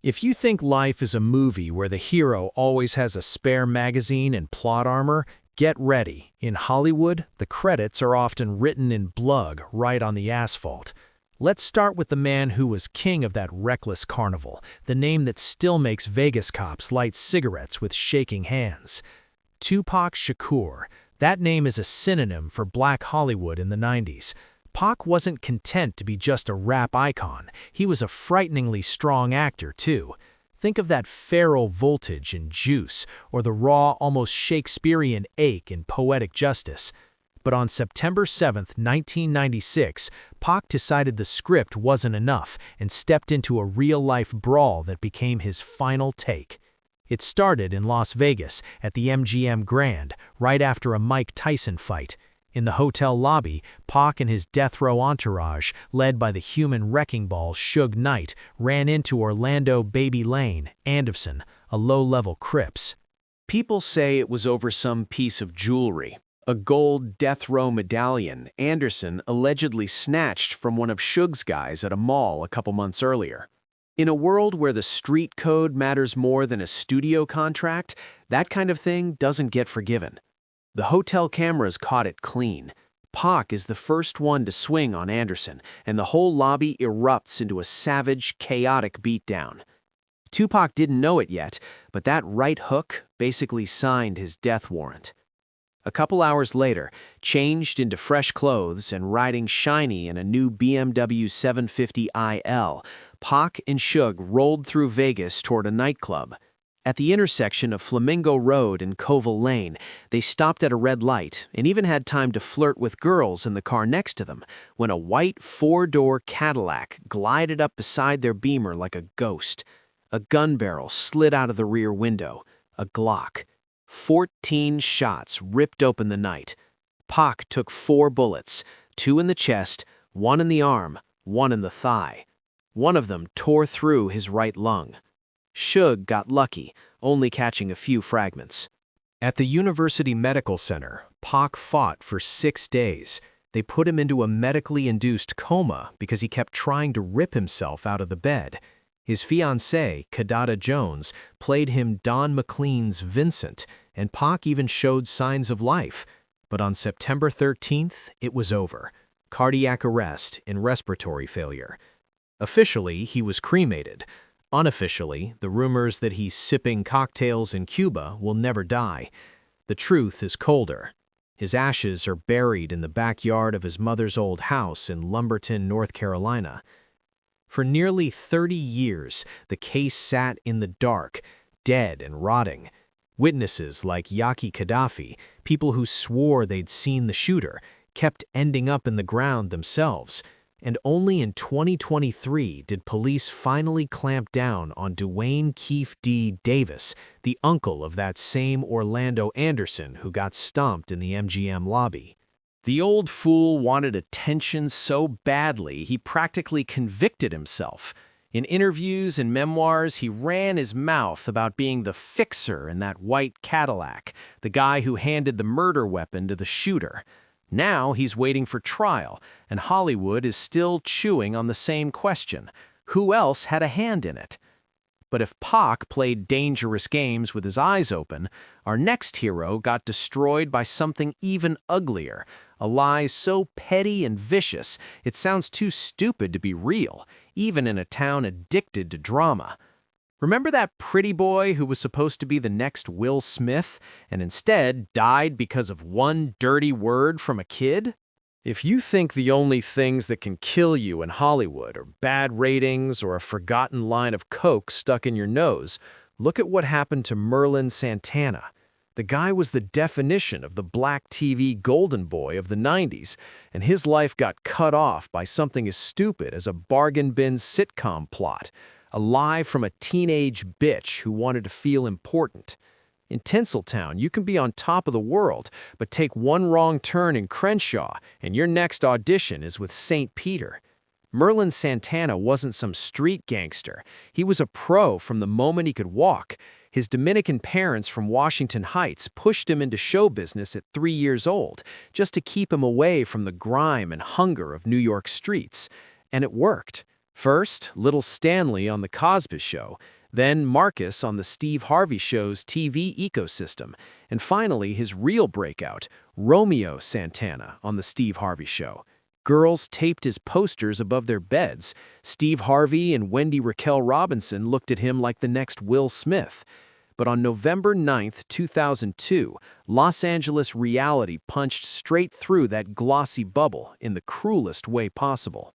If you think life is a movie where the hero always has a spare magazine and plot armor, get ready. In Hollywood, the credits are often written in blood right on the asphalt. Let's start with the man who was king of that reckless carnival, the name that still makes Vegas cops light cigarettes with shaking hands. Tupac Shakur. That name is a synonym for Black Hollywood in the 90s. Pac wasn't content to be just a rap icon. He was a frighteningly strong actor, too. Think of that feral voltage in Juice, or the raw, almost Shakespearean ache in Poetic Justice. But on September 7, 1996, Pac decided the script wasn't enough and stepped into a real-life brawl that became his final take. It started in Las Vegas at the MGM Grand, right after a Mike Tyson fight. In the hotel lobby, Pac and his death row entourage, led by the human wrecking ball Suge Knight, ran into Orlando Baby Lane, Anderson, a low-level Crips. People say it was over some piece of jewelry, a gold death row medallion Anderson allegedly snatched from one of Suge's guys at a mall a couple months earlier. In a world where the street code matters more than a studio contract, that kind of thing doesn't get forgiven. The hotel cameras caught it clean. Pac is the first one to swing on Anderson, and the whole lobby erupts into a savage, chaotic beatdown. Tupac didn't know it yet, but that right hook basically signed his death warrant. A couple hours later, changed into fresh clothes and riding shiny in a new BMW 750 IL, Pac and Suge rolled through Vegas toward a nightclub. At the intersection of Flamingo Road and Covell Lane, they stopped at a red light and even had time to flirt with girls in the car next to them when a white four-door Cadillac glided up beside their Beamer like a ghost. A gun barrel slid out of the rear window, a Glock. 14 shots ripped open the night. Pac took 4 bullets, 2 in the chest, 1 in the arm, 1 in the thigh. One of them tore through his right lung. Suge got lucky, only catching a few fragments. At the University Medical Center, Pac fought for 6 days. They put him into a medically induced coma because he kept trying to rip himself out of the bed. His fiancée, Kadada Jones, played him Don McLean's Vincent, and Pac even showed signs of life. But on September 13th, it was over. Cardiac arrest and respiratory failure. Officially, he was cremated. Unofficially, the rumors that he's sipping cocktails in Cuba will never die. The truth is colder. His ashes are buried in the backyard of his mother's old house in Lumberton, North Carolina. For nearly 30 years, the case sat in the dark, dead and rotting. Witnesses like Yaki Gaddafi, people who swore they'd seen the shooter, kept ending up in the ground themselves. And only in 2023 did police finally clamp down on Dwayne Keefe D. Davis, the uncle of that same Orlando Anderson who got stomped in the MGM lobby. The old fool wanted attention so badly he practically convicted himself. In interviews and memoirs, he ran his mouth about being the fixer in that white Cadillac, the guy who handed the murder weapon to the shooter. Now he's waiting for trial, and Hollywood is still chewing on the same question. Who else had a hand in it? But if Pac played dangerous games with his eyes open, our next hero got destroyed by something even uglier, a lie so petty and vicious it sounds too stupid to be real, even in a town addicted to drama. Remember that pretty boy who was supposed to be the next Will Smith and instead died because of one dirty word from a kid? If you think the only things that can kill you in Hollywood are bad ratings or a forgotten line of coke stuck in your nose, look at what happened to Merlin Santana. The guy was the definition of the black TV golden boy of the 90s, and his life got cut off by something as stupid as a bargain bin sitcom plot. A lie from a teenage bitch who wanted to feel important. In Tinseltown, you can be on top of the world, but take one wrong turn in Crenshaw, and your next audition is with St. Peter. Merlin Santana wasn't some street gangster. He was a pro from the moment he could walk. His Dominican parents from Washington Heights pushed him into show business at 3 years old, just to keep him away from the grime and hunger of New York streets. And it worked. First, little Stanley on The Cosby Show, then Marcus on the Steve Harvey Show's TV ecosystem, and finally his real breakout, Romeo Santana on the Steve Harvey Show. Girls taped his posters above their beds. Steve Harvey and Wendy Raquel Robinson looked at him like the next Will Smith. But on November 9, 2002, Los Angeles reality punched straight through that glossy bubble in the cruelest way possible.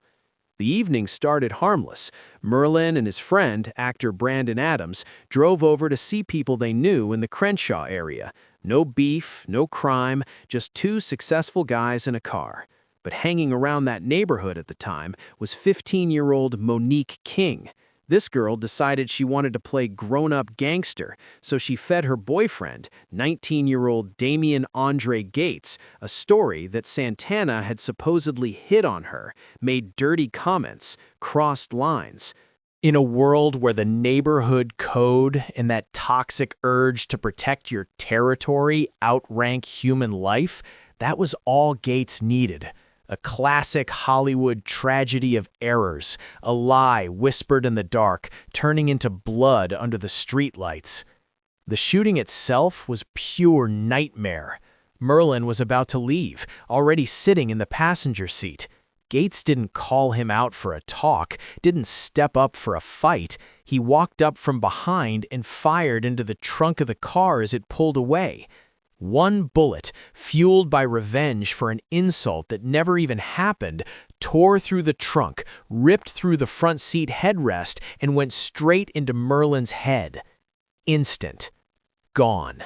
The evening started harmless. Merlin and his friend, actor Brandon Adams, drove over to see people they knew in the Crenshaw area. No beef, no crime, just two successful guys in a car. But hanging around that neighborhood at the time was 15-year-old Monique King. This girl decided she wanted to play grown-up gangster, so she fed her boyfriend, 19-year-old Damian Andre Gates, a story that Santana had supposedly hit on her, made dirty comments, crossed lines. In a world where the neighborhood code and that toxic urge to protect your territory outrank human life, that was all Gates needed. A classic Hollywood tragedy of errors, a lie whispered in the dark, turning into blood under the streetlights. The shooting itself was pure nightmare. Merlin was about to leave, already sitting in the passenger seat. Gates didn't call him out for a talk, didn't step up for a fight. He walked up from behind and fired into the trunk of the car as it pulled away. One bullet, fueled by revenge for an insult that never even happened, tore through the trunk, ripped through the front seat headrest, and went straight into Merlin's head. Instant. Gone.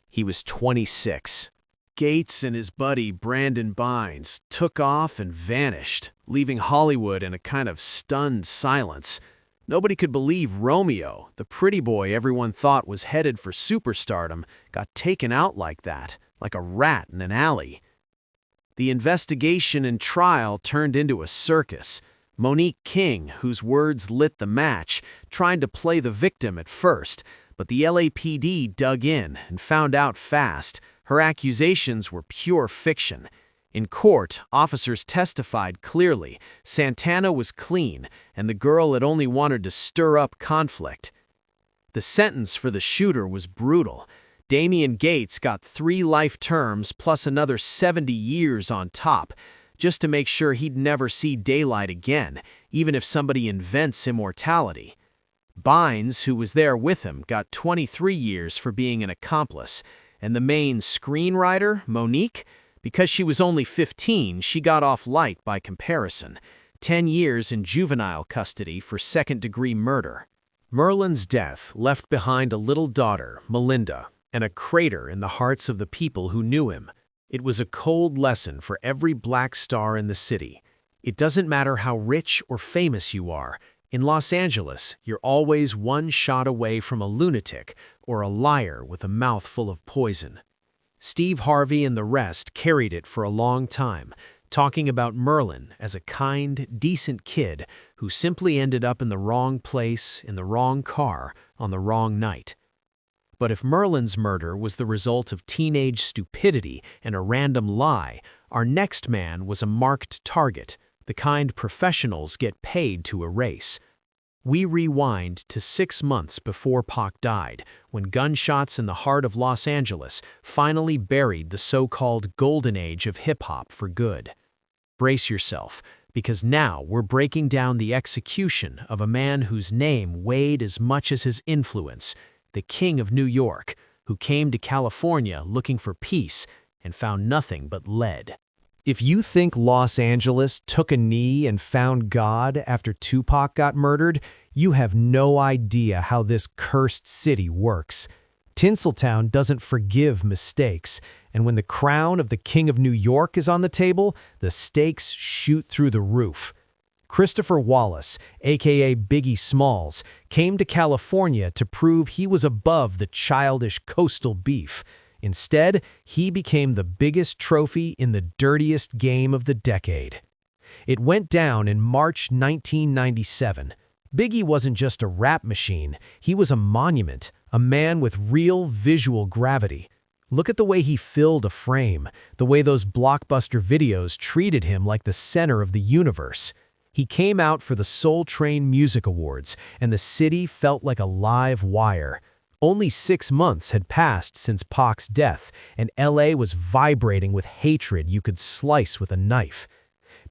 He was 26. Gates and his buddy Brandon Bynes took off and vanished, leaving Hollywood in a kind of stunned silence. Nobody could believe Romeo, the pretty boy everyone thought was headed for superstardom, got taken out like that, like a rat in an alley. The investigation and trial turned into a circus. Monique King, whose words lit the match, tried to play the victim at first, but the LAPD dug in and found out fast. Her accusations were pure fiction. In court, officers testified clearly Santana was clean, and the girl had only wanted to stir up conflict. The sentence for the shooter was brutal. Damian Gates got 3 life terms plus another 70 years on top, just to make sure he'd never see daylight again, even if somebody invents immortality. Bynes, who was there with him, got 23 years for being an accomplice, and the main screenwriter, Monique, because she was only 15, she got off light by comparison. 10 years in juvenile custody for second-degree murder. Merlin's death left behind a little daughter, Melinda, and a crater in the hearts of the people who knew him. It was a cold lesson for every black star in the city. It doesn't matter how rich or famous you are. In Los Angeles, you're always one shot away from a lunatic or a liar with a mouth full of poison. Steve Harvey and the rest carried it for a long time, talking about Merlin as a kind, decent kid who simply ended up in the wrong place, in the wrong car, on the wrong night. But if Merlin's murder was the result of teenage stupidity and a random lie, our next man was a marked target, the kind professionals get paid to erase. We rewind to 6 months before Pac died, when gunshots in the heart of Los Angeles finally buried the so-called golden age of hip-hop for good. Brace yourself, because now we're breaking down the execution of a man whose name weighed as much as his influence, the King of New York, who came to California looking for peace and found nothing but lead. If you think Los Angeles took a knee and found God after Tupac got murdered, you have no idea how this cursed city works. Tinseltown doesn't forgive mistakes, and when the crown of the King of New York is on the table, the stakes shoot through the roof. Christopher Wallace, aka Biggie Smalls, came to California to prove he was above the childish coastal beef. Instead, he became the biggest trophy in the dirtiest game of the decade. It went down in March 1997. Biggie wasn't just a rap machine, he was a monument, a man with real visual gravity. Look at the way he filled a frame, the way those blockbuster videos treated him like the center of the universe. He came out for the Soul Train Music Awards, and the city felt like a live wire. Only 6 months had passed since Pac's death, and LA was vibrating with hatred you could slice with a knife.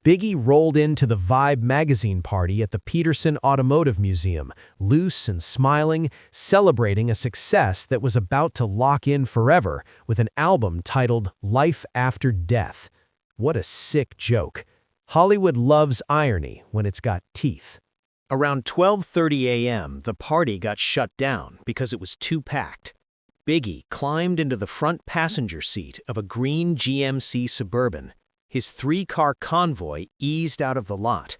Biggie rolled into the Vibe magazine party at the Peterson Automotive Museum, loose and smiling, celebrating a success that was about to lock in forever with an album titled Life After Death. What a sick joke. Hollywood loves irony when it's got teeth. Around 12:30 a.m., the party got shut down because it was too packed. Biggie climbed into the front passenger seat of a green GMC Suburban. His 3-car convoy eased out of the lot.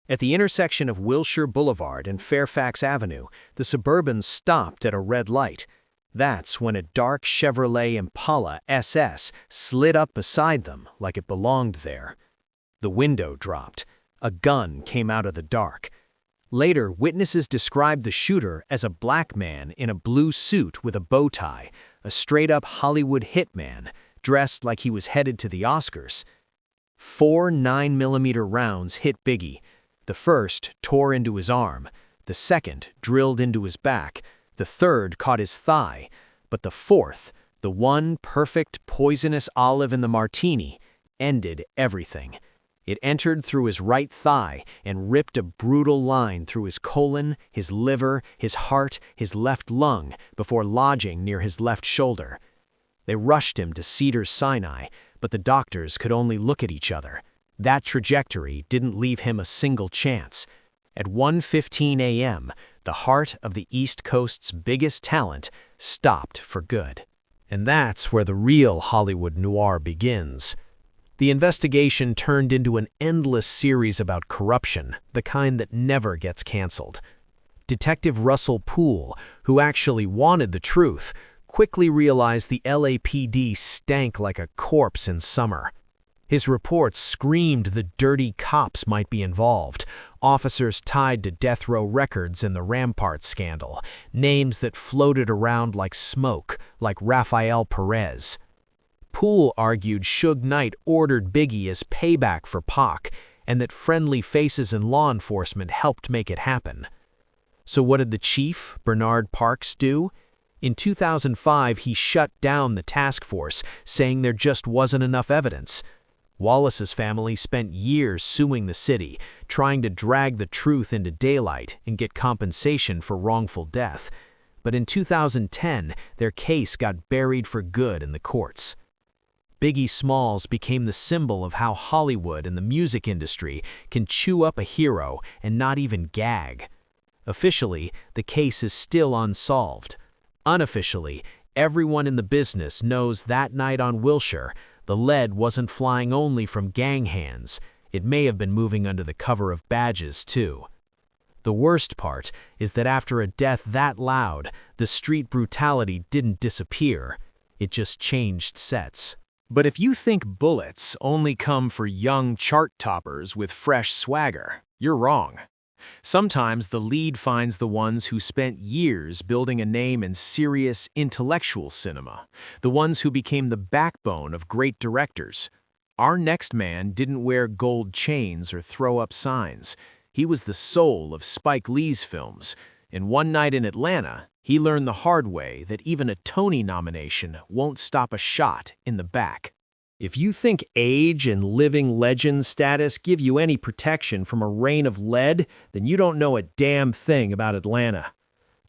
At the intersection of Wilshire Boulevard and Fairfax Avenue, the Suburban stopped at a red light. That's when a dark Chevrolet Impala SS slid up beside them like it belonged there. The window dropped. A gun came out of the dark. Later, witnesses described the shooter as a black man in a blue suit with a bow tie, a straight-up Hollywood hitman, dressed like he was headed to the Oscars. 4 9mm rounds hit Biggie. The first tore into his arm, the second drilled into his back, the third caught his thigh, but the fourth, the one perfect poisonous olive in the martini, ended everything. It entered through his right thigh and ripped a brutal line through his colon, his liver, his heart, his left lung, before lodging near his left shoulder. They rushed him to Cedars-Sinai, but the doctors could only look at each other. That trajectory didn't leave him a single chance. At 1:15 a.m., the heart of the East Coast's biggest talent stopped for good. And that's where the real Hollywood noir begins. The investigation turned into an endless series about corruption, the kind that never gets canceled. Detective Russell Poole, who actually wanted the truth, quickly realized the LAPD stank like a corpse in summer. His reports screamed the dirty cops might be involved, officers tied to death row records in the Rampart scandal, names that floated around like smoke, like Rafael Perez. Poole argued Suge Knight ordered Biggie as payback for Pac, and that friendly faces in law enforcement helped make it happen. So what did the chief, Bernard Parks, do? In 2005, he shut down the task force, saying there just wasn't enough evidence. Wallace's family spent years suing the city, trying to drag the truth into daylight and get compensation for wrongful death. But in 2010, their case got buried for good in the courts. Biggie Smalls became the symbol of how Hollywood and the music industry can chew up a hero and not even gag. Officially, the case is still unsolved. Unofficially, everyone in the business knows that night on Wilshire, the lead wasn't flying only from gang hands. It may have been moving under the cover of badges, too. The worst part is that after a death that loud, the street brutality didn't disappear. It just changed sets. But if you think bullets only come for young chart toppers with fresh swagger, you're wrong. Sometimes the lead finds the ones who spent years building a name in serious intellectual cinema, the ones who became the backbone of great directors. Our next man didn't wear gold chains or throw up signs. He was the soul of Spike Lee's films, and one night in Atlanta, he learned the hard way that even a Tony nomination won't stop a shot in the back. If you think age and living legend status give you any protection from a rain of lead, then you don't know a damn thing about Atlanta.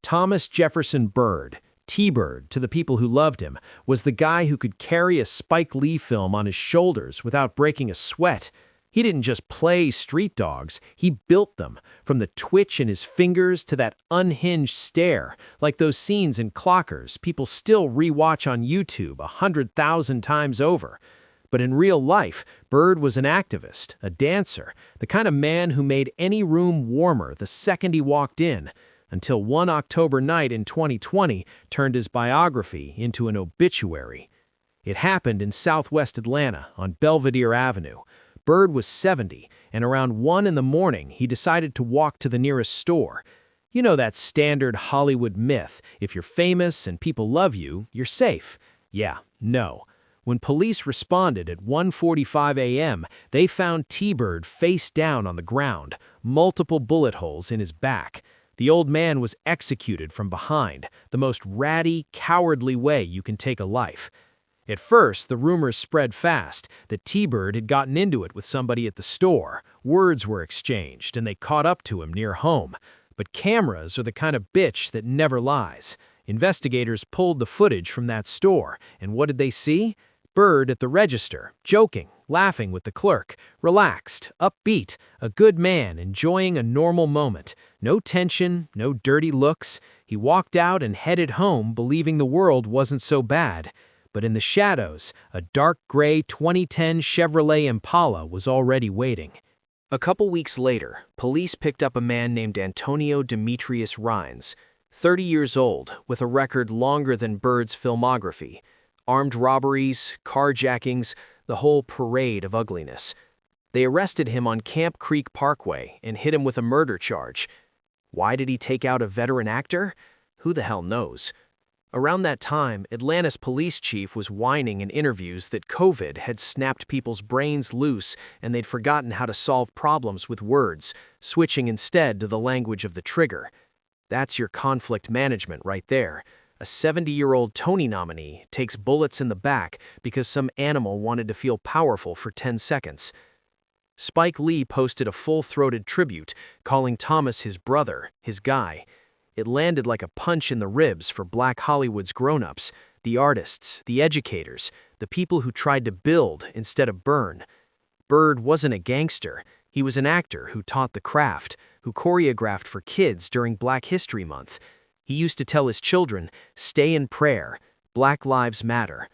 Thomas Jefferson Byrd, T-Bird to the people who loved him, was the guy who could carry a Spike Lee film on his shoulders without breaking a sweat. He didn't just play street dogs, he built them, from the twitch in his fingers to that unhinged stare, like those scenes in Clockers people still rewatch on YouTube 100,000 times over. But in real life, Byrd was an activist, a dancer, the kind of man who made any room warmer the second he walked in, until one October night in 2020 turned his biography into an obituary. It happened in southwest Atlanta on Belvedere Avenue. Byrd was 70, and around 1 in the morning, he decided to walk to the nearest store. You know that standard Hollywood myth, if you're famous and people love you, you're safe. Yeah, no. When police responded at 1:45 a.m., they found Byrd face down on the ground, multiple bullet holes in his back. The old man was executed from behind, the most ratty, cowardly way you can take a life. At first, the rumors spread fast that Byrd had gotten into it with somebody at the store. Words were exchanged, and they caught up to him near home. But cameras are the kind of bitch that never lies. Investigators pulled the footage from that store, and what did they see? Byrd at the register, joking, laughing with the clerk, relaxed, upbeat, a good man enjoying a normal moment. No tension, no dirty looks. He walked out and headed home believing the world wasn't so bad. But in the shadows, a dark gray 2010 Chevrolet Impala was already waiting. A couple weeks later, police picked up a man named Antonio Demetrius Rines, 30 years old, with a record longer than Byrd's filmography. Armed robberies, carjackings, the whole parade of ugliness. They arrested him on Camp Creek Parkway and hit him with a murder charge. Why did he take out a veteran actor? Who the hell knows? Around that time, Atlanta's police chief was whining in interviews that COVID had snapped people's brains loose and they'd forgotten how to solve problems with words, switching instead to the language of the trigger. That's your conflict management right there. A 70-year-old Tony nominee takes bullets in the back because some animal wanted to feel powerful for 10 seconds. Spike Lee posted a full-throated tribute, calling Thomas his brother, his guy. It landed like a punch in the ribs for Black Hollywood's grown-ups, the artists, the educators, the people who tried to build instead of burn. Byrd wasn't a gangster. He was an actor who taught the craft, who choreographed for kids during Black History Month. He used to tell his children, "Stay in prayer, Black Lives Matter."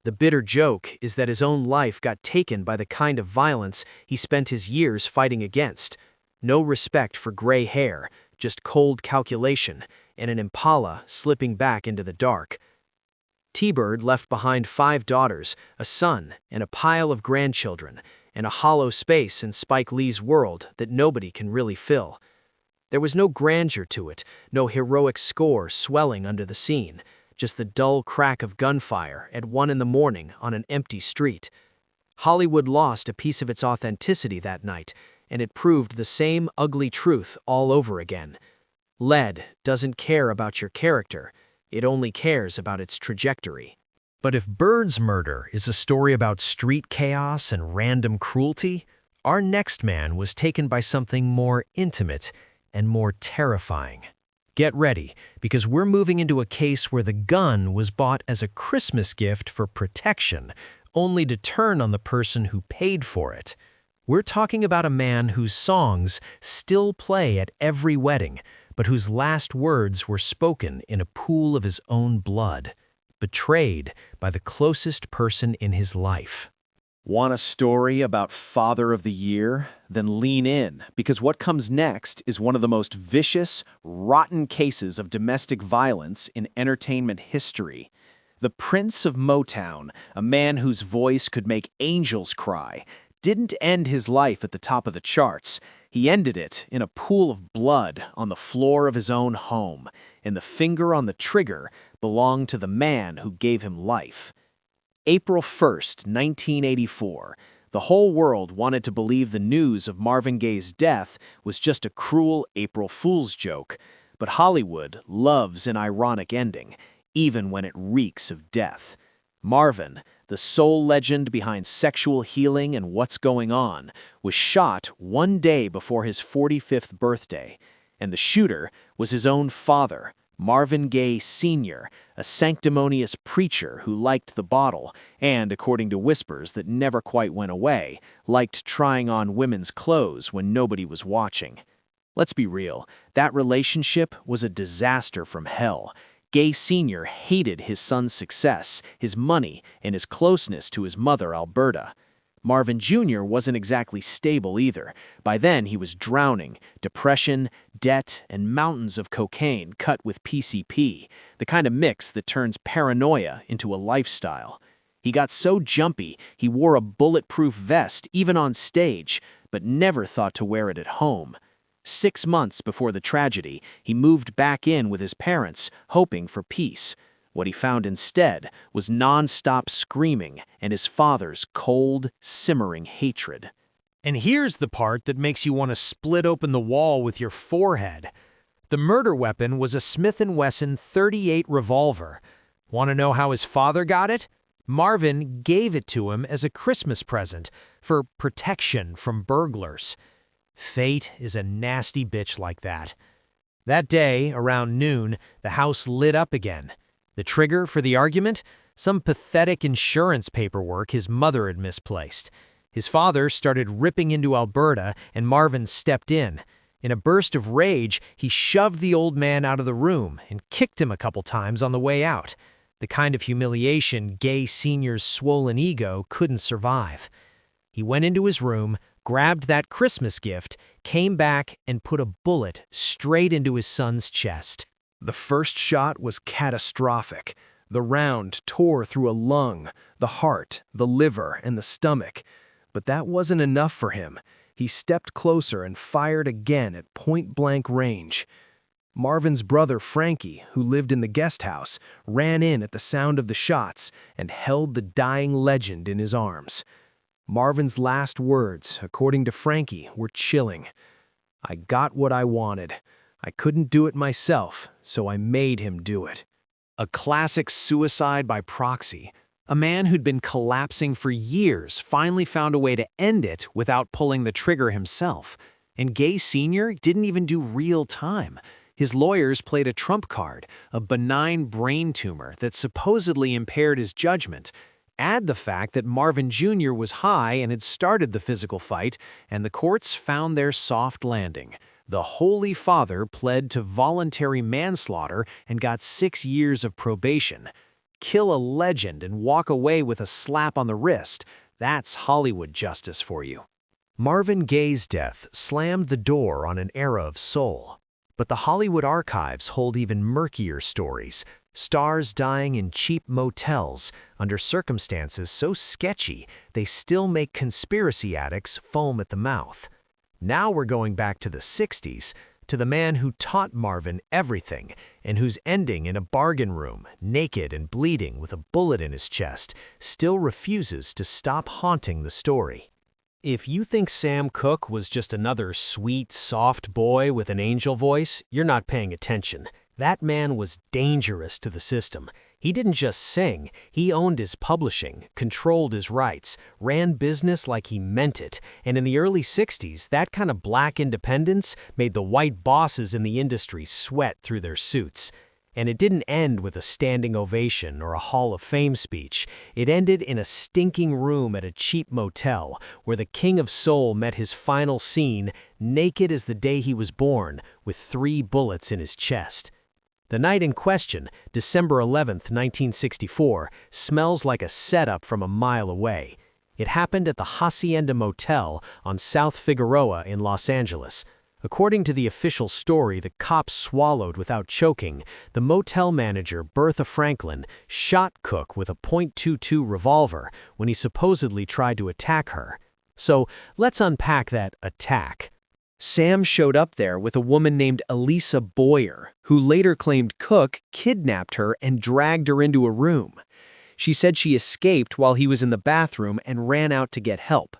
The bitter joke is that his own life got taken by the kind of violence he spent his years fighting against. No respect for gray hair, just cold calculation, and an Impala slipping back into the dark. Byrd left behind 5 daughters, a son, and a pile of grandchildren, and a hollow space in Spike Lee's world that nobody can really fill. There was no grandeur to it, no heroic score swelling under the scene, just the dull crack of gunfire at 1 in the morning on an empty street. Hollywood lost a piece of its authenticity that night, and it proved the same ugly truth all over again. Lead doesn't care about your character, it only cares about its trajectory. But if Byrd's murder is a story about street chaos and random cruelty, our next man was taken by something more intimate and more terrifying. Get ready, because we're moving into a case where the gun was bought as a Christmas gift for protection, only to turn on the person who paid for it. We're talking about a man whose songs still play at every wedding, but whose last words were spoken in a pool of his own blood, betrayed by the closest person in his life. Want a story about Father of the Year? Then lean in, because what comes next is one of the most vicious, rotten cases of domestic violence in entertainment history. The Prince of Motown, a man whose voice could make angels cry, didn't end his life at the top of the charts. He ended it in a pool of blood on the floor of his own home, and the finger on the trigger belonged to the man who gave him life. April 1st, 1984. The whole world wanted to believe the news of Marvin Gaye's death was just a cruel April Fool's joke, but Hollywood loves an ironic ending, even when it reeks of death. Marvin, the sole legend behind Sexual Healing and What's Going On, was shot 1 day before his 45th birthday, and the shooter was his own father, Marvin Gaye Sr., a sanctimonious preacher who liked the bottle and, according to whispers that never quite went away, liked trying on women's clothes when nobody was watching. Let's be real, that relationship was a disaster from hell. Gaye Sr. hated his son's success, his money, and his closeness to his mother, Alberta. Marvin Jr. wasn't exactly stable either. By then, he was drowning, depression, debt, and mountains of cocaine cut with PCP, the kind of mix that turns paranoia into a lifestyle. He got so jumpy, he wore a bulletproof vest even on stage, but never thought to wear it at home. 6 months before the tragedy, he moved back in with his parents, hoping for peace. What he found instead was non-stop screaming and his father's cold, simmering hatred. And here's the part that makes you want to split open the wall with your forehead. The murder weapon was a Smith & Wesson .38 revolver. Want to know how his father got it? Marvin gave it to him as a Christmas present for protection from burglars. Fate is a nasty bitch like that. That day, around noon, the house lit up again. The trigger for the argument? Some pathetic insurance paperwork his mother had misplaced. His father started ripping into Alberta, and Marvin stepped in. In a burst of rage, he shoved the old man out of the room and kicked him a couple times on the way out. The kind of humiliation Gaye Sr.'s swollen ego couldn't survive. He went into his room, grabbed that Christmas gift, came back, and put a bullet straight into his son's chest. The first shot was catastrophic. The round tore through a lung, the heart, the liver, and the stomach. But that wasn't enough for him. He stepped closer and fired again at point-blank range. Marvin's brother Frankie, who lived in the guest house, ran in at the sound of the shots and held the dying legend in his arms. Marvin's last words, according to Frankie, were chilling. "I got what I wanted. I couldn't do it myself, so I made him do it." A classic suicide by proxy. A man who'd been collapsing for years finally found a way to end it without pulling the trigger himself. And Gaye Sr. didn't even do real time. His lawyers played a trump card, a benign brain tumor that supposedly impaired his judgment. Add the fact that Marvin Jr. was high and had started the physical fight, and the courts found their soft landing. The Holy Father pled to voluntary manslaughter and got 6 years of probation. Kill a legend and walk away with a slap on the wrist. That's Hollywood justice for you. Marvin Gaye's death slammed the door on an era of soul. But the Hollywood archives hold even murkier stories. Stars dying in cheap motels under circumstances so sketchy they still make conspiracy addicts foam at the mouth. Now we're going back to the 60s, to the man who taught Marvin everything and whose ending in a bargain room, naked and bleeding with a bullet in his chest, still refuses to stop haunting the story. If you think Sam Cooke was just another sweet, soft boy with an angel voice, you're not paying attention. That man was dangerous to the system. He didn't just sing, he owned his publishing, controlled his rights, ran business like he meant it, and in the early 60s, that kind of black independence made the white bosses in the industry sweat through their suits. And it didn't end with a standing ovation or a Hall of Fame speech. It ended in a stinking room at a cheap motel where the King of Soul met his final scene, naked as the day he was born, with 3 bullets in his chest. The night in question, December 11th, 1964, smells like a setup from a mile away. It happened at the Hacienda Motel on South Figueroa in Los Angeles. According to the official story the cops swallowed without choking, the motel manager, Bertha Franklin, shot Cooke with a .22 revolver when he supposedly tried to attack her. So let's unpack that attack. Sam showed up there with a woman named Elisa Boyer, who later claimed Cooke kidnapped her and dragged her into a room. She said she escaped while he was in the bathroom and ran out to get help.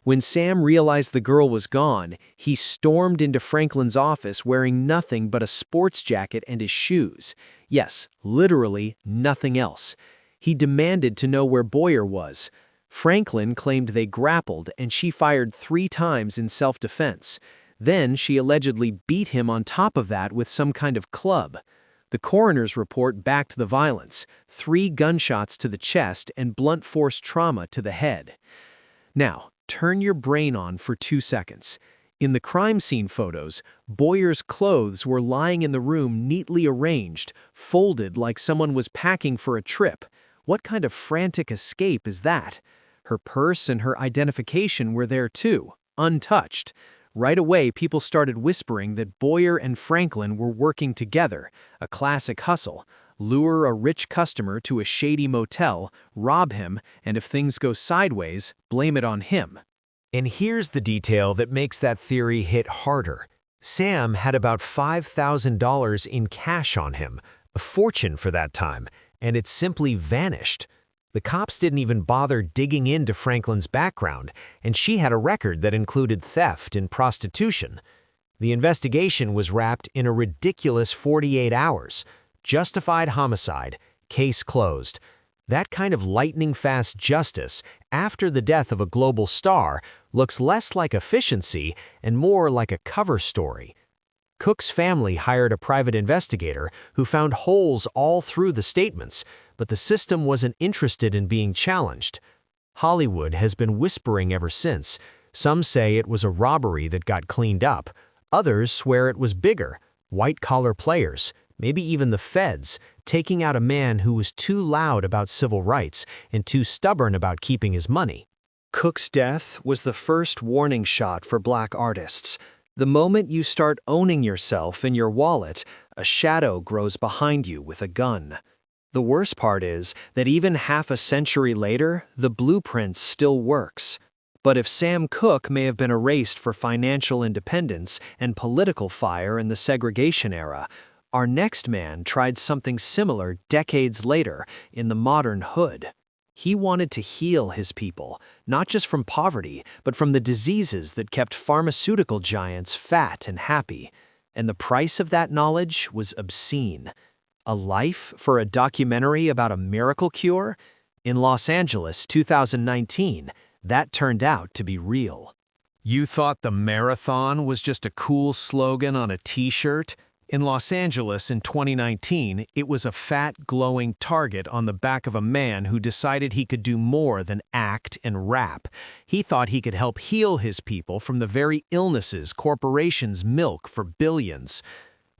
When Sam realized the girl was gone, he stormed into Franklin's office wearing nothing but a sports jacket and his shoes. Yes, literally nothing else. He demanded to know where Boyer was. Franklin claimed they grappled and she fired 3 times in self-defense. Then she allegedly beat him on top of that with some kind of club. The coroner's report backed the violence, 3 gunshots to the chest and blunt force trauma to the head. Now, turn your brain on for 2 seconds. In the crime scene photos, Boyer's clothes were lying in the room neatly arranged, folded like someone was packing for a trip. What kind of frantic escape is that? Her purse and her identification were there too, untouched. Right away, people started whispering that Boyer and Franklin were working together, a classic hustle. Lure a rich customer to a shady motel, rob him, and if things go sideways, blame it on him. And here's the detail that makes that theory hit harder. Sam had about $5,000 in cash on him, a fortune for that time, and it simply vanished. The cops didn't even bother digging into Franklin's background, and she had a record that included theft and prostitution. The investigation was wrapped in a ridiculous 48 hours. Justified homicide, case closed. That kind of lightning-fast justice, after the death of a global star, looks less like efficiency and more like a cover story. Cooke's family hired a private investigator who found holes all through the statements, but the system wasn't interested in being challenged. Hollywood has been whispering ever since. Some say it was a robbery that got cleaned up. Others swear it was bigger, white-collar players, maybe even the feds, taking out a man who was too loud about civil rights and too stubborn about keeping his money. Cooke's death was the first warning shot for black artists. The moment you start owning yourself in your wallet, a shadow grows behind you with a gun. The worst part is that even half a century later, the blueprint still works. But if Sam Cooke may have been erased for financial independence and political fire in the segregation era, our next man tried something similar decades later in the modern hood. He wanted to heal his people, not just from poverty, but from the diseases that kept pharmaceutical giants fat and happy. And the price of that knowledge was obscene. A life for a documentary about a miracle cure? In Los Angeles, 2019, that turned out to be real. You thought the marathon was just a cool slogan on a t-shirt? In Los Angeles in 2019, it was a fat, glowing target on the back of a man who decided he could do more than act and rap. He thought he could help heal his people from the very illnesses corporations milk for billions.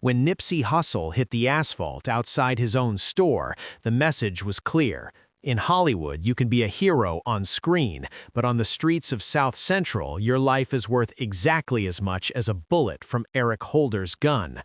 When Nipsey Hussle hit the asphalt outside his own store, the message was clear. In Hollywood, you can be a hero on screen, but on the streets of South Central, your life is worth exactly as much as a bullet from Eric Holder's gun.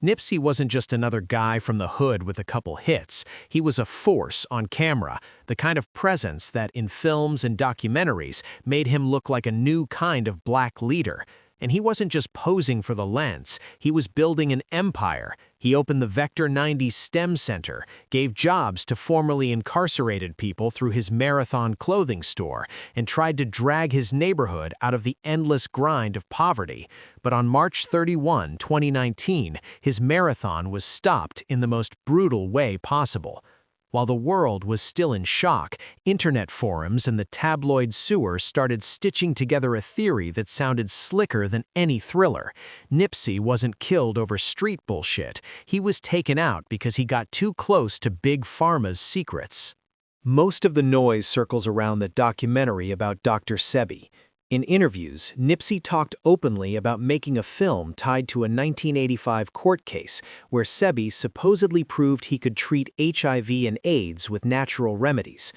Nipsey wasn't just another guy from the hood with a couple hits. He was a force on camera, the kind of presence that in films and documentaries made him look like a new kind of black leader. And he wasn't just posing for the lens, he was building an empire. He opened the Vector 90 STEM Center, gave jobs to formerly incarcerated people through his Marathon clothing store, and tried to drag his neighborhood out of the endless grind of poverty. But on March 31, 2019, his marathon was stopped in the most brutal way possible. While the world was still in shock, internet forums and the tabloid sewer started stitching together a theory that sounded slicker than any thriller. Nipsey wasn't killed over street bullshit. He was taken out because he got too close to Big Pharma's secrets. Most of the noise circles around the documentary about Dr. Sebi. In interviews, Nipsey talked openly about making a film tied to a 1985 court case where Sebi supposedly proved he could treat HIV and AIDS with natural remedies.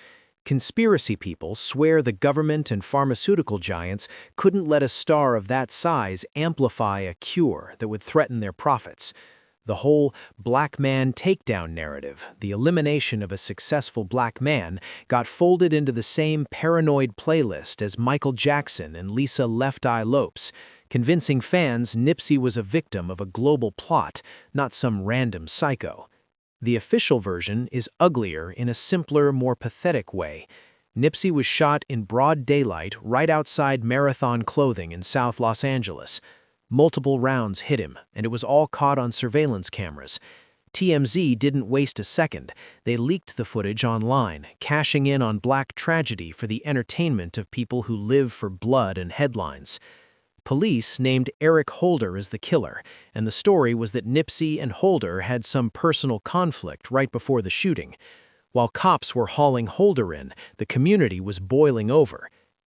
Conspiracy people swear the government and pharmaceutical giants couldn't let a star of that size amplify a cure that would threaten their profits. The whole black man takedown narrative, the elimination of a successful black man, got folded into the same paranoid playlist as Michael Jackson and Lisa Left Eye Lopes, convincing fans Nipsey was a victim of a global plot, not some random psycho. The official version is uglier in a simpler, more pathetic way. Nipsey was shot in broad daylight right outside Marathon Clothing in South Los Angeles. Multiple rounds hit him, and it was all caught on surveillance cameras. TMZ didn't waste a second. They leaked the footage online, cashing in on black tragedy for the entertainment of people who live for blood and headlines. Police named Eric Holder as the killer, and the story was that Nipsey and Holder had some personal conflict right before the shooting. While cops were hauling Holder in, the community was boiling over.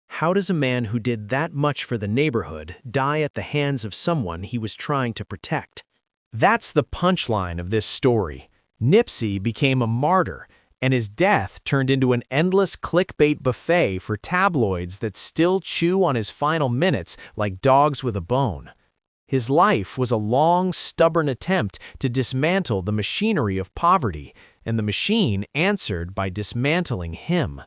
How does a man who did that much for the neighborhood die at the hands of someone he was trying to protect? That's the punchline of this story. Nipsey became a martyr, and his death turned into an endless clickbait buffet for tabloids that still chew on his final minutes like dogs with a bone. His life was a long, stubborn attempt to dismantle the machinery of poverty, and the machine answered by dismantling him.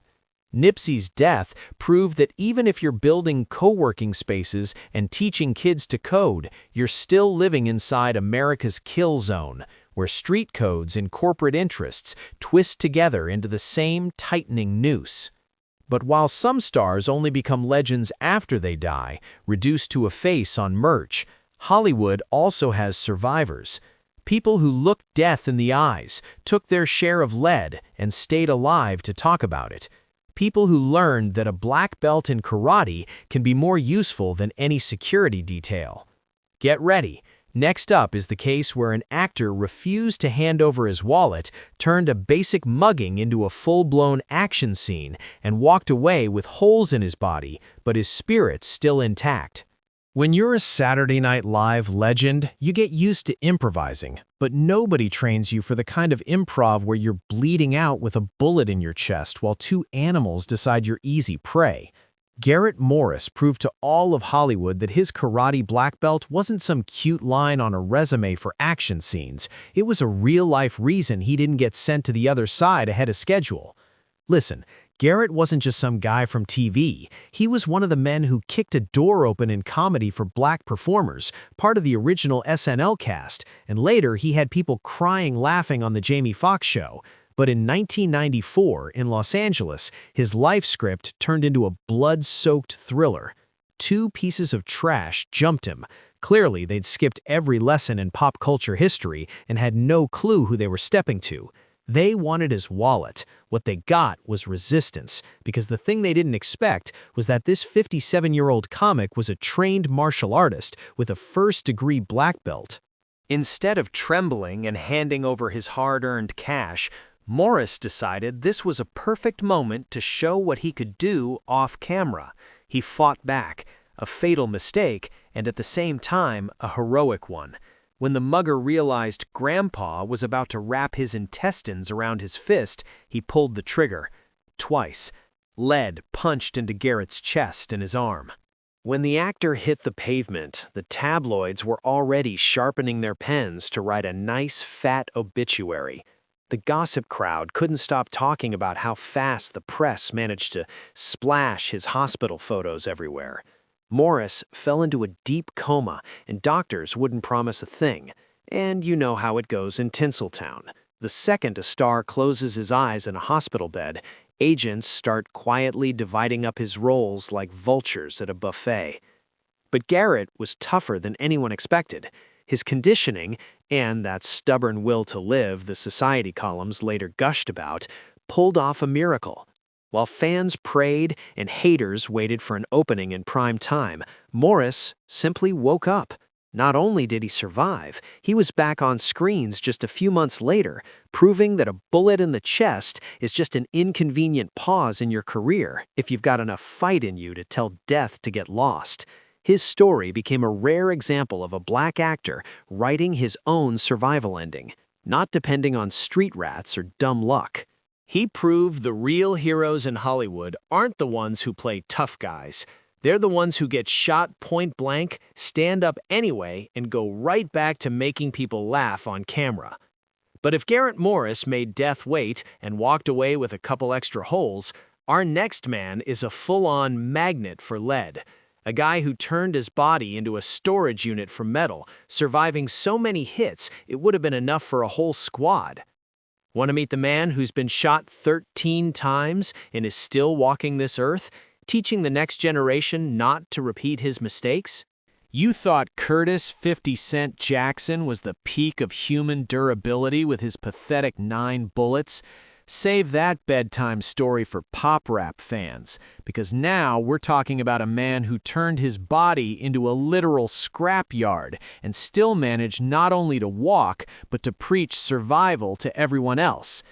Nipsey's death proved that even if you're building co-working spaces and teaching kids to code, you're still living inside America's kill zone, where street codes and corporate interests twist together into the same tightening noose. But while some stars only become legends after they die, reduced to a face on merch, Hollywood also has survivors. People who looked death in the eyes, took their share of lead, and stayed alive to talk about it. People who learned that a black belt in karate can be more useful than any security detail. Get ready. Next up is the case where an actor refused to hand over his wallet, turned a basic mugging into a full-blown action scene, and walked away with holes in his body, but his spirit still intact. When you're a Saturday Night Live legend, you get used to improvising, but nobody trains you for the kind of improv where you're bleeding out with a bullet in your chest while two animals decide you're easy prey. Garrett Morris proved to all of Hollywood that his karate black belt wasn't some cute line on a resume for action scenes. It was a real-life reason he didn't get sent to the other side ahead of schedule. Listen, Garrett wasn't just some guy from TV. He was one of the men who kicked a door open in comedy for black performers, part of the original SNL cast, and later he had people crying laughing on the Jamie Foxx show. But in 1994, in Los Angeles, his life script turned into a blood-soaked thriller. Two pieces of trash jumped him. Clearly, they'd skipped every lesson in pop culture history and had no clue who they were stepping to. They wanted his wallet. What they got was resistance, because the thing they didn't expect was that this 57-year-old comic was a trained martial artist with a first-degree black belt. Instead of trembling and handing over his hard-earned cash, Morris decided this was a perfect moment to show what he could do off-camera. He fought back, a fatal mistake, and at the same time, a heroic one. When the mugger realized Grandpa was about to wrap his intestines around his fist, he pulled the trigger. Twice. Lead punched into Garrett's chest and his arm. When the actor hit the pavement, the tabloids were already sharpening their pens to write a nice, fat obituary. The gossip crowd couldn't stop talking about how fast the press managed to splash his hospital photos everywhere. Morris fell into a deep coma, and doctors wouldn't promise a thing. And you know how it goes in Tinseltown. The second a star closes his eyes in a hospital bed, agents start quietly dividing up his roles like vultures at a buffet. But Garrett was tougher than anyone expected. His conditioning, and that stubborn will to live the society columns later gushed about, pulled off a miracle. While fans prayed and haters waited for an opening in prime time, Morris simply woke up. Not only did he survive, he was back on screens just a few months later, proving that a bullet in the chest is just an inconvenient pause in your career if you've got enough fight in you to tell death to get lost. His story became a rare example of a black actor writing his own survival ending, not depending on street rats or dumb luck. He proved the real heroes in Hollywood aren't the ones who play tough guys. They're the ones who get shot point blank, stand up anyway, and go right back to making people laugh on camera. But if Garrett Morris made death wait and walked away with a couple extra holes, our next man is a full-on magnet for lead. A guy who turned his body into a storage unit for metal, surviving so many hits it would have been enough for a whole squad. Want to meet the man who's been shot 13 times and is still walking this earth, teaching the next generation not to repeat his mistakes? You thought Curtis 50 Cent Jackson was the peak of human durability with his pathetic 9 bullets? Save that bedtime story for pop rap fans, because now we're talking about a man who turned his body into a literal scrapyard and still managed not only to walk, but to preach survival to everyone else.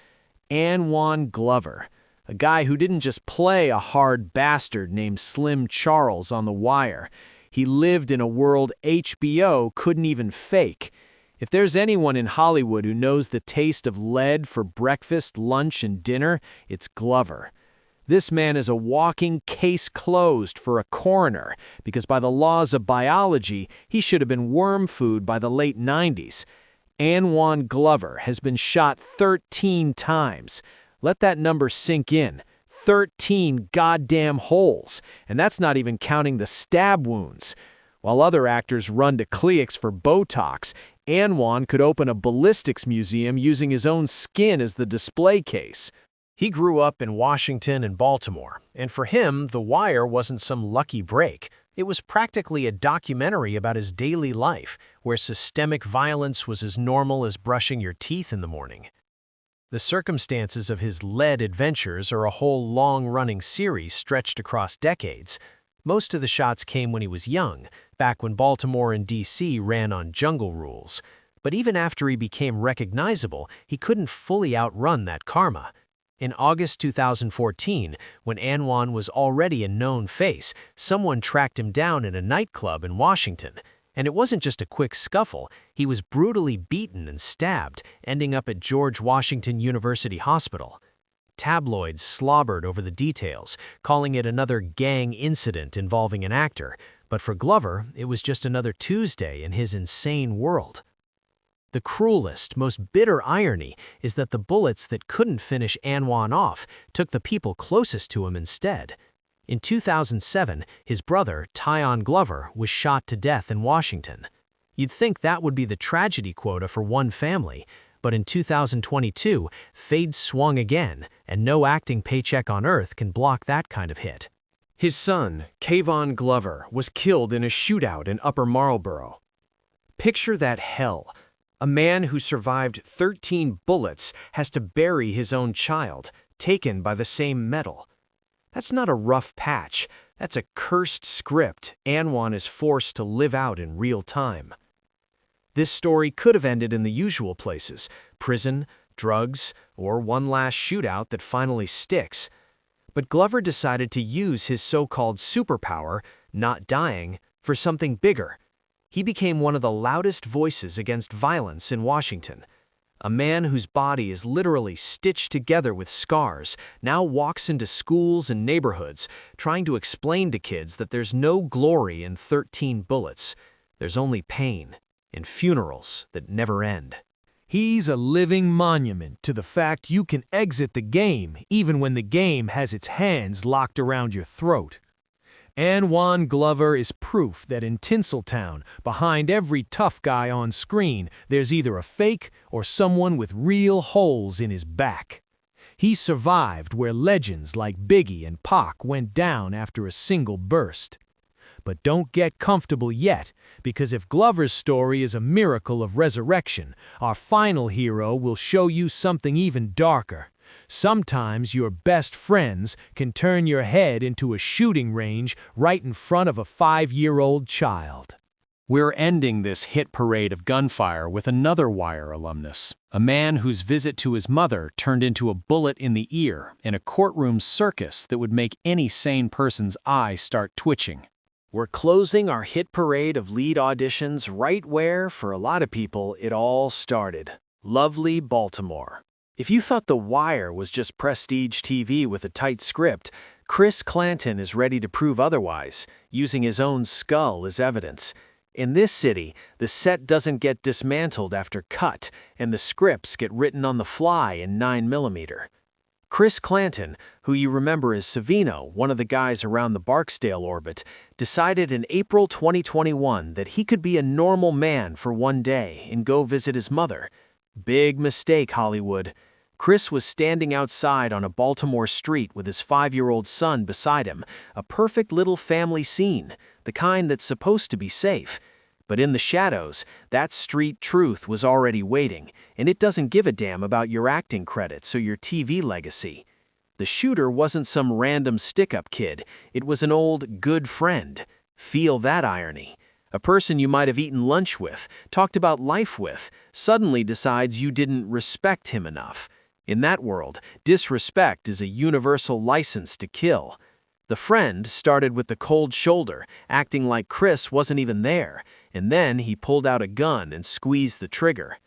Anan Glover, a guy who didn't just play a hard bastard named Slim Charles on The Wire. He lived in a world HBO couldn't even fake. If there's anyone in Hollywood who knows the taste of lead for breakfast, lunch, and dinner, it's Glover. This man is a walking case closed for a coroner, because by the laws of biology, he should have been worm food by the late 90s. Anwan Glover has been shot 13 times. Let that number sink in. 13 goddamn holes, and that's not even counting the stab wounds. While other actors run to clinics for Botox, Anwan could open a ballistics museum using his own skin as the display case. He grew up in Washington and Baltimore, and for him, The Wire wasn't some lucky break. It was practically a documentary about his daily life, where systemic violence was as normal as brushing your teeth in the morning. The circumstances of his lead adventures are a whole long-running series stretched across decades. Most of the shots came when he was young, back when Baltimore and D.C. ran on jungle rules. But even after he became recognizable, he couldn't fully outrun that karma. In August 2014, when Anwan was already a known face, someone tracked him down in a nightclub in Washington. And it wasn't just a quick scuffle, he was brutally beaten and stabbed, ending up at George Washington University Hospital. Tabloids slobbered over the details, calling it another gang incident involving an actor, but for Glover, it was just another Tuesday in his insane world. The cruelest, most bitter irony is that the bullets that couldn't finish Anwan off took the people closest to him instead. In 2007, his brother, Anan Glover, was shot to death in Washington. You'd think that would be the tragedy quota for one family, but in 2022, fate swung again, and no acting paycheck on earth can block that kind of hit. His son, Anan Glover, was killed in a shootout in Upper Marlboro. Picture that hell. A man who survived 13 bullets has to bury his own child, taken by the same metal. That's not a rough patch. That's a cursed script Anwan is forced to live out in real time. This story could have ended in the usual places: prison, drugs, or one last shootout that finally sticks. But Glover decided to use his so-called superpower, not dying, for something bigger. He became one of the loudest voices against violence in Washington. A man whose body is literally stitched together with scars now walks into schools and neighborhoods trying to explain to kids that there's no glory in 13 bullets. There's only pain in funerals that never end. He's a living monument to the fact you can exit the game even when the game has its hands locked around your throat. Anwan Glover is proof that in Tinseltown, behind every tough guy on screen, there's either a fake or someone with real holes in his back. He survived where legends like Biggie and Pac went down after a single burst. But don't get comfortable yet, because if Glover's story is a miracle of resurrection, our final hero will show you something even darker. Sometimes your best friends can turn your head into a shooting range right in front of a 5-year-old child. We're ending this hit parade of gunfire with another Wire alumnus, a man whose visit to his mother turned into a bullet in the ear in a courtroom circus that would make any sane person's eye start twitching. We're closing our hit parade of lead auditions right where, for a lot of people, it all started. Lovely Baltimore. If you thought The Wire was just prestige TV with a tight script, Clanton is ready to prove otherwise, using his own skull as evidence. In this city, the set doesn't get dismantled after cut, and the scripts get written on the fly in 9mm. Clanton, who you remember as Savino, one of the guys around the Barksdale orbit, decided in April 2021 that he could be a normal man for one day and go visit his mother. Big mistake, Hollywood. Chris was standing outside on a Baltimore street with his 5-year-old son beside him, a perfect little family scene, the kind that's supposed to be safe. But in the shadows, that street truth was already waiting, and it doesn't give a damn about your acting credits or your TV legacy. The shooter wasn't some random stick-up kid, it was an old good friend. Feel that irony. A person you might have eaten lunch with, talked about life with, suddenly decides you didn't respect him enough. In that world, disrespect is a universal license to kill. The friend started with the cold shoulder, acting like Chris wasn't even there, and then he pulled out a gun and squeezed the trigger.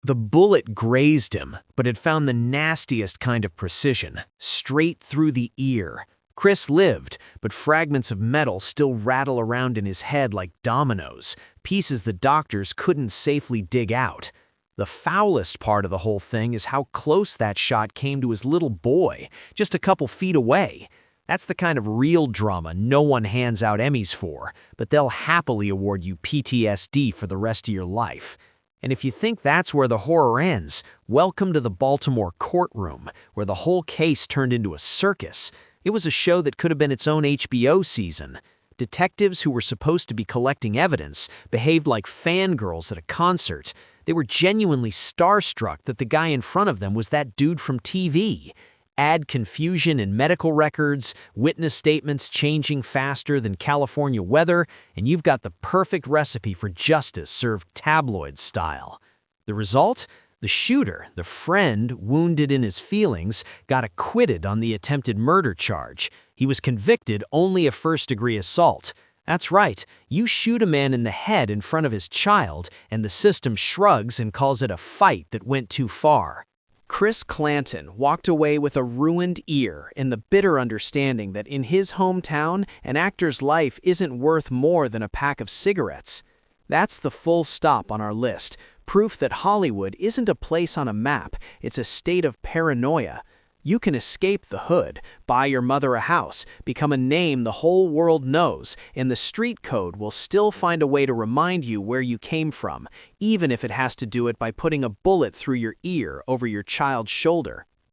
The bullet grazed him, but it found the nastiest kind of precision, straight through the ear. Chris lived, but fragments of metal still rattle around in his head like dominoes, pieces the doctors couldn't safely dig out. The foulest part of the whole thing is how close that shot came to his little boy, just a couple feet away. That's the kind of real drama no one hands out Emmys for, but they'll happily award you PTSD for the rest of your life. And if you think that's where the horror ends, welcome to the Baltimore courtroom, where the whole case turned into a circus. It was a show that could have been its own HBO season. Detectives who were supposed to be collecting evidence behaved like fangirls at a concert. They were genuinely starstruck that the guy in front of them was that dude from TV. Add confusion in medical records, witness statements changing faster than California weather, and you've got the perfect recipe for justice served tabloid style. The result? The shooter, the friend wounded in his feelings, got acquitted on the attempted murder charge. He was convicted only of first-degree assault. That's right, you shoot a man in the head in front of his child, and the system shrugs and calls it a fight that went too far. Chris Clanton walked away with a ruined ear in the bitter understanding that in his hometown, an actor's life isn't worth more than a pack of cigarettes. That's the full stop on our list, proof that Hollywood isn't a place on a map, it's a state of paranoia. You can escape the hood, buy your mother a house, become a name the whole world knows, and the street code will still find a way to remind you where you came from, even if it has to do it by putting a bullet through your ear over your child's shoulder.